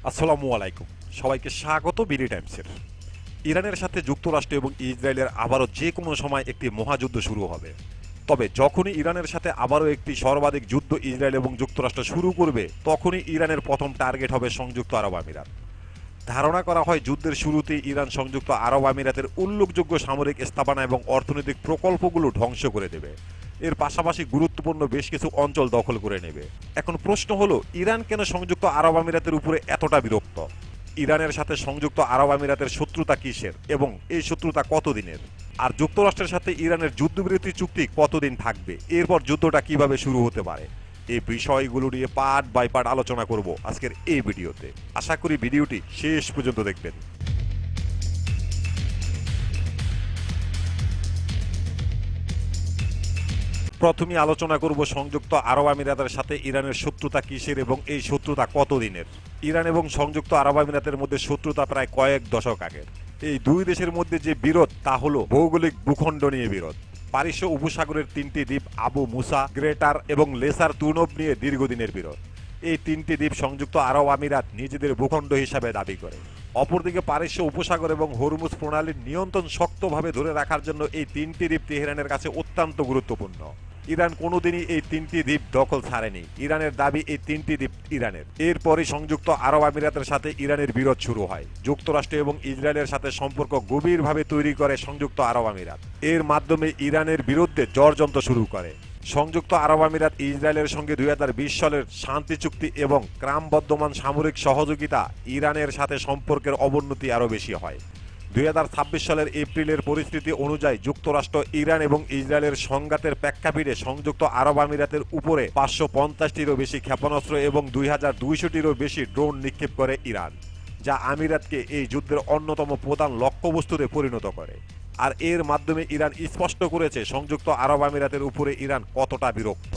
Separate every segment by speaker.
Speaker 1: আসসালামু আলাইকুম, সবাইকে স্বাগত বিডি টাইমসের। ইরানের সাথে যুক্তরাষ্ট্র এবং ইসরায়েলের আবারও যে কোনো সময় একটি মহাযুদ্ধ শুরু হবে। তবে যখনই ইরানের সাথে আবারও একটি সর্বাধিক যুদ্ধ ইসরায়েল এবং যুক্তরাষ্ট্র শুরু করবে, তখনই ইরানের প্রথম টার্গেট হবে সংযুক্ত আরব আমিরাত। ধারণা করা হয় যুদ্ধের শুরুতেই ইরান সংযুক্ত আরব আমিরাতের উল্লেখযোগ্য সামরিক স্থাপনা এবং অর্থনৈতিক প্রকল্পগুলো ধ্বংস করে দেবে। এর পাশাপাশি গুরুত্বপূর্ণ বেশ কিছু অঞ্চল দখল করে নেবে। এখন প্রশ্ন হলো, ইরান কেন সংযুক্ত আরব আমিরাতের উপরে এতটা বিরক্ত? ইরানের সাথে সংযুক্ত আরব আমিরাতের শত্রুতা কিসের এবং এই শত্রুতা কতদিনের? আর যুক্তরাষ্ট্রের সাথে ইরানের যুদ্ধবিরতি চুক্তি কতদিন থাকবে? এরপর যুদ্ধটা কিভাবে শুরু হতে পারে? এই বিষয়গুলো নিয়ে পার্ট বাই পার্ট আলোচনা করব আজকের এই ভিডিওতে। আশা করি ভিডিওটি শেষ পর্যন্ত দেখবেন। প্রথমে আলোচনা করব সংযুক্ত আরব আমিরাতের সাথে ইরানের শত্রুতা কিসের এবং এই শত্রুতা কতদিনের। ইরান এবং সংযুক্ত আরব আমিরাতের মধ্যে শত্রুতা প্রায় কয়েক দশক আগের। এই দুই দেশের মধ্যে যে বিরোধ, তা হলো ভৌগোলিক ভূখণ্ড নিয়ে বিরোধ। পারস্য উপসাগরের তিনটি দ্বীপ আবু মুসা, গ্রেটার এবং লেসার তুনব নিয়ে দীর্ঘদিনের বিরোধ। এই তিনটি দ্বীপ সংযুক্ত আরব আমিরাত নিজেদের ভূখণ্ড হিসাবে দাবি করে। অপরদিকে পারস্য উপসাগর এবং হরমুজ প্রণালীর নিয়ন্ত্রণ শক্তভাবে ধরে রাখার জন্য এই তিনটি দ্বীপ তেহরানের কাছে অত্যন্ত গুরুত্বপূর্ণ। ইরান কোনোদিনই এই তিনটি দ্বীপ দখল ছাড়েনি। ইরানের দাবি এই তিনটি দ্বীপ ইরানের। এরপরই সংযুক্ত আরব আমিরাতের সাথে ইরানের বিরোধ শুরু হয়। যুক্তরাষ্ট্র এবং ইসরায়েলের সাথে সম্পর্ক গভীরভাবে তৈরি করে সংযুক্ত আরব আমিরাত। এর মাধ্যমে ইরানের বিরুদ্ধে ষড়যন্ত্র শুরু করে। সংযুক্ত আরব আমিরাত ইসরায়েলের সঙ্গে 2020 সালের শান্তি চুক্তি এবং ক্রমবর্ধমান সামরিক সহযোগিতা ইরানের সাথে সম্পর্কের অবনতি আরও বেশি হয়। 2026 সালের এপ্রিলের পরিস্থিতি অনুযায়ী যুক্তরাষ্ট্র, ইরান এবং ইসরায়েলের সংঘাতের প্রেক্ষাপটে সংযুক্ত আরব আমিরাতের উপরে 550টিরও বেশি ক্ষেপণাস্ত্র এবং 2200টিরও বেশি ড্রোন নিক্ষেপ করে ইরান, যা আমিরাতকে এই যুদ্ধের অন্যতম প্রধান লক্ষ্যবস্তুতে পরিণত করে। আর এর মাধ্যমে ইরান স্পষ্ট করেছে সংযুক্ত আরব আমিরাতের উপরে ইরান কতটা বিরক্ত।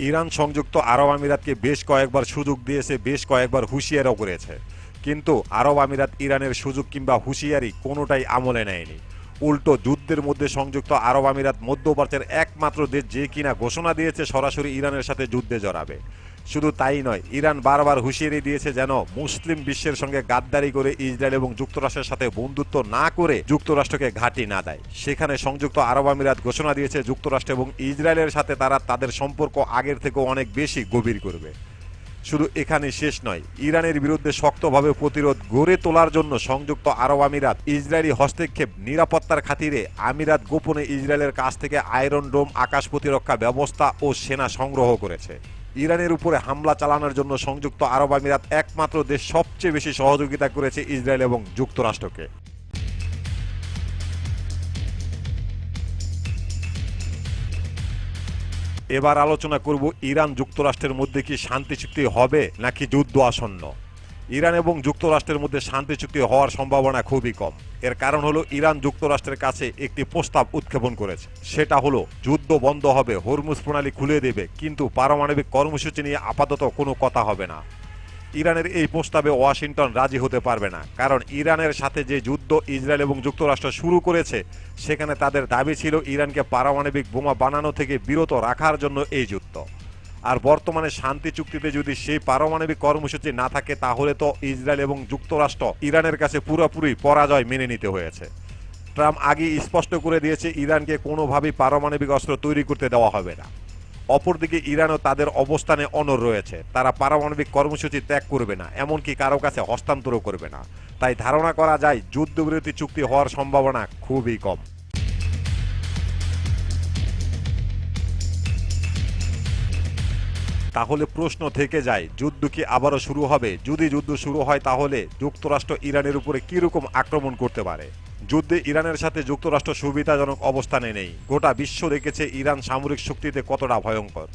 Speaker 1: ইরান সংযুক্ত আরব আমিরাতকে বেশ কয়েকবার সুযোগ দিয়েছে, বেশ কয়েকবার হুঁশিয়ারও করেছে, কিন্তু আরব আমিরাত ইরানের সুযোগ কিংবা হুঁশিয়ারি কোনোটাই আমলে নেয়নি। উল্টো যুদ্ধের মধ্যে সংযুক্ত আরব আমিরাত মধ্যপ্রাচ্যের একমাত্র দেশ যে কিনা ঘোষণা দিয়েছে সরাসরি ইরানের সাথে যুদ্ধে জড়াবে। শুধু তাই নয়, ইরান বারবার হুঁশিয়ারি দিয়েছে যেন মুসলিম বিশ্বের সঙ্গে গাদ্দারি করে ইসরায়েল এবং যুক্তরাষ্ট্রের সাথে বন্ধুত্ব না করে যুক্তরাষ্ট্রকে ঘাঁটি না দেয়। সেখানে সংযুক্ত আরব আমিরাত ঘোষণা দিয়েছে যুক্তরাষ্ট্র এবং ইসরায়েলের সাথে তারা তাদের সম্পর্ক আগের থেকে অনেক বেশি গভীর করবে। শুধু এখানে শেষ নয়, ইরানের বিরুদ্ধে শক্তভাবে প্রতিরোধ গড়ে তোলার জন্য সংযুক্ত আরব আমিরাত ইসরায়েলি হস্তক্ষেপ নিরাপত্তার খাতিরে আমিরাত গোপনে ইসরায়েলের কাছ থেকে আয়রন ডোম আকাশ প্রতিরক্ষা ব্যবস্থা ও সেনা সংগ্রহ করেছে। ইরানের উপরে হামলা চালানোর জন্য সংযুক্ত আরব আমিরাত একমাত্র দেশ সবচেয়ে বেশি সহযোগিতা করেছে ইসরায়েল এবং যুক্তরাষ্ট্রকে। এবার আলোচনা করব ইরান যুক্তরাষ্ট্রের মধ্যে কি শান্তি চুক্তি হবে নাকি যুদ্ধ আসন্ন। ইরান এবং যুক্তরাষ্ট্রের মধ্যে শান্তি চুক্তি হওয়ার সম্ভাবনা খুবই কম। এর কারণ হলো ইরান যুক্তরাষ্ট্রের কাছে একটি প্রস্তাব উত্থাপন করেছে। সেটা হলো যুদ্ধ বন্ধ হবে, হরমুজ প্রণালী খুলে দেবে, কিন্তু পারমাণবিক কর্মসূচি নিয়ে আপাতত কোনো কথা হবে না। ইরানের এই প্রস্তাবে ওয়াশিংটন রাজি হতে পারবে না, কারণ ইরানের সাথে যে যুদ্ধ ইসরায়েল এবং যুক্তরাষ্ট্র শুরু করেছে, সেখানে তাদের দাবি ছিল ইরানকে পারমাণবিক বোমা বানানো থেকে বিরত রাখার জন্য এই যুদ্ধ। আর বর্তমানে শান্তি চুক্তিতে যদি সেই পারমাণবিক কর্মসূচি না থাকে, তাহলে তো ইসরায়েল এবং যুক্তরাষ্ট্র ইরানের কাছে পুরোপুরি পরাজয় মেনে নিতে হয়েছে। ট্রাম্প আগেই স্পষ্ট করে দিয়েছে ইরানকে কোনোভাবেই পারমাণবিক অস্ত্র তৈরি করতে দেওয়া হবে না। অপরদিকে ইরানও তাদের অবস্থানে অনড় রয়েছে। তারা পারমাণবিক কর্মসূচি ত্যাগ করবে না, এমনকি কারো কাছে হস্তান্তরও করবে না। তাই ধারণা করা যায় যুদ্ধবিরতি চুক্তি হওয়ার সম্ভাবনা খুবই কম। তাহলে প্রশ্ন থেকে যায়, যুদ্ধ কি আবারও শুরু হবে? যদি যুদ্ধ শুরু হয়, তাহলে যুক্তরাষ্ট্র ইরানের উপরে কিরকম আক্রমণ করতে পারে? যুদ্ধে ইরানের সাথে যুক্তরাষ্ট্র সুবিধাজনক অবস্থানে নেই। গোটা বিশ্ব দেখেছে ইরান সামরিক শক্তিতে কতটা ভয়ঙ্কর।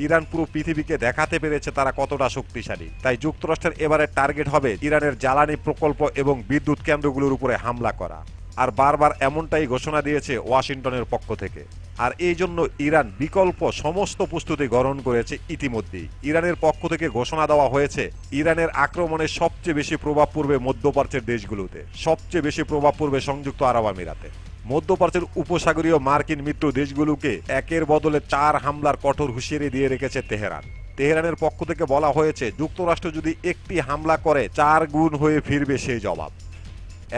Speaker 1: ইরান পুরো পৃথিবীকে দেখাতে পেরেছে তারা কতটা শক্তিশালী। তাই যুক্তরাষ্ট্রের এবারে টার্গেট হবে ইরানের জ্বালানি প্রকল্প এবং বিদ্যুৎ কেন্দ্রগুলোর উপরে হামলা করা। আর বারবার এমনটাই ঘোষণা দিয়েছে ওয়াশিংটনের পক্ষ থেকে। আর এই জন্য ইরান বিকল্প সমস্ত প্রস্তুতি গ্রহণ করেছে ইতিমধ্যেই। ইরানের পক্ষ থেকে ঘোষণা দেওয়া হয়েছে ইরানের আক্রমণে সবচেয়ে বেশি প্রভাব পড়বে মধ্যপ্রাচ্যের দেশগুলোতে, সবচেয়ে বেশি প্রভাব পড়বে সংযুক্ত আরব আমিরাতে। মধ্যপ্রাচ্যের উপসাগরীয় মার্কিন মিত্র দেশগুলোকে একের বদলে 4 হামলার কঠোর হুঁশিয়ারি দিয়ে রেখেছে তেহরান। তেহরানের পক্ষ থেকে বলা হয়েছে, যুক্তরাষ্ট্র যদি একটি হামলা করে 4 গুণ হয়ে ফিরবে সেই জবাব।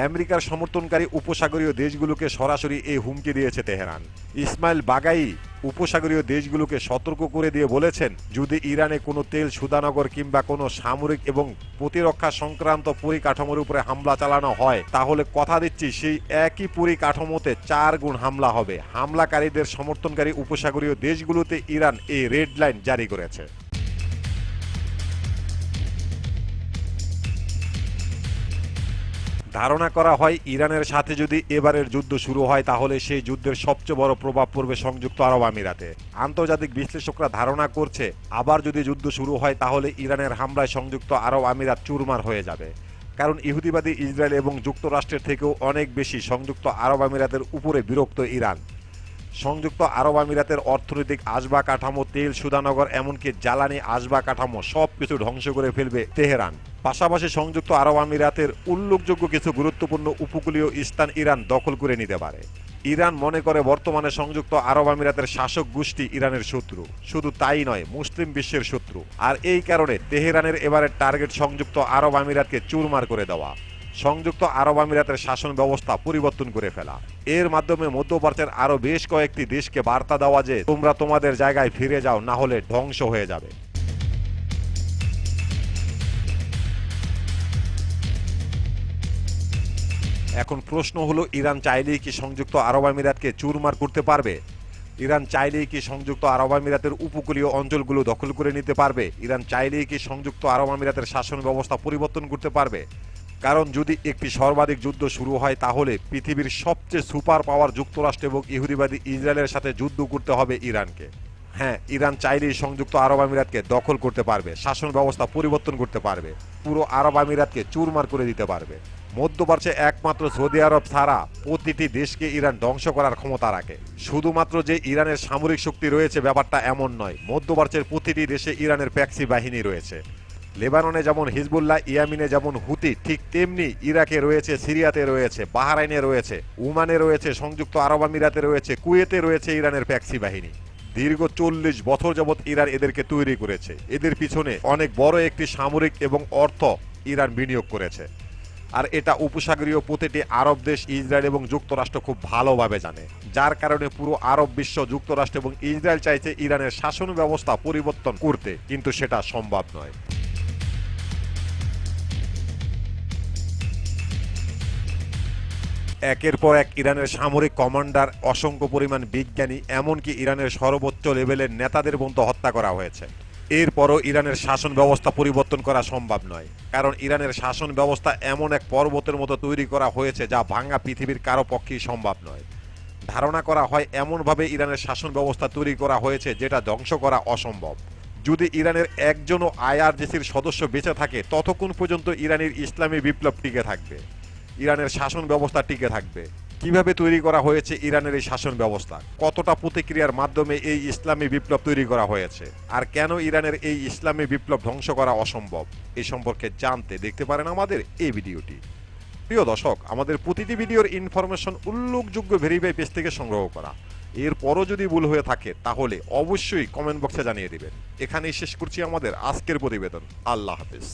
Speaker 1: আমেরিকার সমর্থনকারী উপসাগরীয় দেশগুলোকে সরাসরি এই হুমকি দিয়েছে তেহরান। ইসমাইল বাগাই উপসাগরীয় দেশগুলোকে সতর্ক করে দিয়ে বলেছেন, যদি ইরানে কোনো তেল সুদানগর কিংবা কোনো সামরিক এবং প্রতিরক্ষা সংক্রান্ত পরিকাঠামোর উপরে হামলা চালানো হয়, তাহলে কথা দিচ্ছি সেই একই পরিকাঠামোতে 4 গুণ হামলা হবে। হামলাকারীদের সমর্থনকারী উপসাগরীয় দেশগুলোতে ইরান এই রেড লাইন জারি করেছে। ধারণা করা হয়, ইরানের সাথে যদি এবারের যুদ্ধ শুরু হয় তাহলে সেই যুদ্ধের সবচেয়ে বড় প্রভাব পড়বে সংযুক্ত আরব আমিরাতে। আন্তর্জাতিক বিশ্লেষকরা ধারণা করছে, আবার যদি যুদ্ধ শুরু হয় তাহলে ইরানের হামলায় সংযুক্ত আরব আমিরাত চুরমার হয়ে যাবে। কারণ ইহুদিবাদী ইসরায়েল এবং যুক্তরাষ্ট্রের থেকেও অনেক বেশি সংযুক্ত আরব আমিরাতের উপরে বিরক্ত ইরান। সংযুক্ত আরব আমিরাতের অর্থনৈতিক আসবা কাঠামো, তেল সুদানগর, এমনকি জ্বালানি আসবা কাঠামো সবকিছু ধ্বংস করে ফেলবে তেহরান। পাশাপাশি সংযুক্ত আরব আমিরাতের উল্লেখযোগ্য কিছু গুরুত্বপূর্ণ উপকূলীয় স্থান ইরান দখল করে নিতে পারে। ইরান মনে করে বর্তমানে সংযুক্ত আরব আমিরাতের শাসক গোষ্ঠী ইরানের শত্রু, শুধু তাই নয়, মুসলিম বিশ্বের শত্রু। আর এই কারণে তেহরানের এবারের টার্গেট সংযুক্ত আরব আমিরাতকে চুরমার করে দেওয়া, সংযুক্ত আরব আমিরাতের শাসন ব্যবস্থা পরিবর্তন করে ফেলা। এর মাধ্যমে মধ্যপ্রাচ্যের আরো বেশ কয়েকটি দেশকে বার্তা দেওয়া যে তোমরা তোমাদের জায়গায় ফিরে যাও, না হলে ধ্বংস হয়ে যাবে। এখন প্রশ্ন হলো, ইরান চাইলেই কি সংযুক্ত আরব আমিরাতকে চুরমার করতে পারবে? ইরান চাইলেই কি সংযুক্ত আরব আমিরাতের উপকূলীয় অঞ্চলগুলো দখল করে নিতে পারবে? ইরান চাইলেই কি সংযুক্ত আরব আমিরাতের শাসন ব্যবস্থা পরিবর্তন করতে পারবে? কারণ যদি একটি সর্বাধিক যুদ্ধ শুরু হয় তাহলে পৃথিবীর সবচেয়ে সুপার পাওয়ার যুক্তরাষ্ট্র এবং ইহুদিবাদী ইসরায়েলের সাথে যুদ্ধ করতে হবে ইরানকে। হ্যাঁ, ইরান চাইলেই সংযুক্ত আরব আমিরাতকে দখল করতে পারবে, শাসন ব্যবস্থা পরিবর্তন করতে পারবে, পুরো আরব আমিরাতকে চুরমার করে দিতে পারবে। মধ্যপ্রাচ্যে একমাত্র সৌদি আরব ছাড়া প্রতিটি দেশকে ইরান ধ্বংস করার ক্ষমতা রাখে। শুধুমাত্র যে ইরানের সামরিক শক্তি রয়েছে ব্যাপারটা এমন নয়, মধ্যপ্রাচ্যের প্রতিটি দেশে ইরানের প্যাক্সি বাহিনী রয়েছে। লেবাননে যেমন হিজবুল্লাহ, ইয়ামিনে যেমন হুতি, ঠিক তেমনি ইরাকে রয়েছে, সিরিয়াতে রয়েছে, বাহরাইনে রয়েছে, ওমানে রয়েছে, সংযুক্ত আরব আমিরাতে রয়েছে, কুয়েতে রয়েছে ইরানের প্যাক্সি বাহিনী। দীর্ঘ 40 বছর যাবৎ ইরান এদেরকে তৈরি করেছে। এদের পিছনে অনেক বড় একটি সামরিক এবং অর্থ ইরান বিনিয়োগ করেছে। আর এটা উপসাগরীয় প্রতিটি আরব দেশ, ইসরায়েল এবং যুক্তরাষ্ট্র খুব ভালোভাবে জানে। যার কারণে পুরো আরব বিশ্ব, যুক্তরাষ্ট্র এবং ইসরায়েল চাইছে ইরানের শাসন ব্যবস্থা পরিবর্তন করতে, কিন্তু সেটা সম্ভব নয়। একের পর এক ইরানের সামরিক কমান্ডার, অসংখ্য পরিমাণ বিজ্ঞানী, এমনকি ইরানের সর্বোচ্চ লেভেলের নেতাদের পর্যন্ত হত্যা করা হয়েছে। এরপরও ইরানের শাসন ব্যবস্থা পরিবর্তন করা সম্ভব নয়, কারণ ইরানের শাসন ব্যবস্থা এমন এক পর্বতের মতো তৈরি করা হয়েছে যা ভাঙা পৃথিবীর কারো পক্ষেই সম্ভব নয়। ধারণা করা হয় এমনভাবে ইরানের শাসন ব্যবস্থা তৈরি করা হয়েছে যেটা ধ্বংস করা অসম্ভব। যদি ইরানের একজনও আইআরজিসির সদস্য বেঁচে থাকে ততক্ষণ পর্যন্ত ইরানের ইসলামী বিপ্লব টিকে থাকবে, ইরানের শাসন ব্যবস্থা টিকে থাকবে। কিভাবে তৈরি করা হয়েছে ইরানের এই শাসন ব্যবস্থা, কতটা প্রতিক্রিয়ার মাধ্যমে এই ইসলামী বিপ্লব তৈরি করা হয়েছে, আর কেন ইরানের এই ইসলামী বিপ্লব ধ্বংস করা অসম্ভব, এই সম্পর্কে জানতে দেখতে পারেন আমাদের এই ভিডিওটি। প্রিয় দর্শক, আমাদের প্রতিটি ভিডিওর ইনফরমেশন উল্লেখযোগ্য ভেরিফাই পেজ থেকে সংগ্রহ করা। এরপরও যদি ভুল হয়ে থাকে তাহলে অবশ্যই কমেন্ট বক্সে জানিয়ে দিবেন। এখানেই শেষ করছি আমাদের আজকের প্রতিবেদন। আল্লাহ হাফেজ।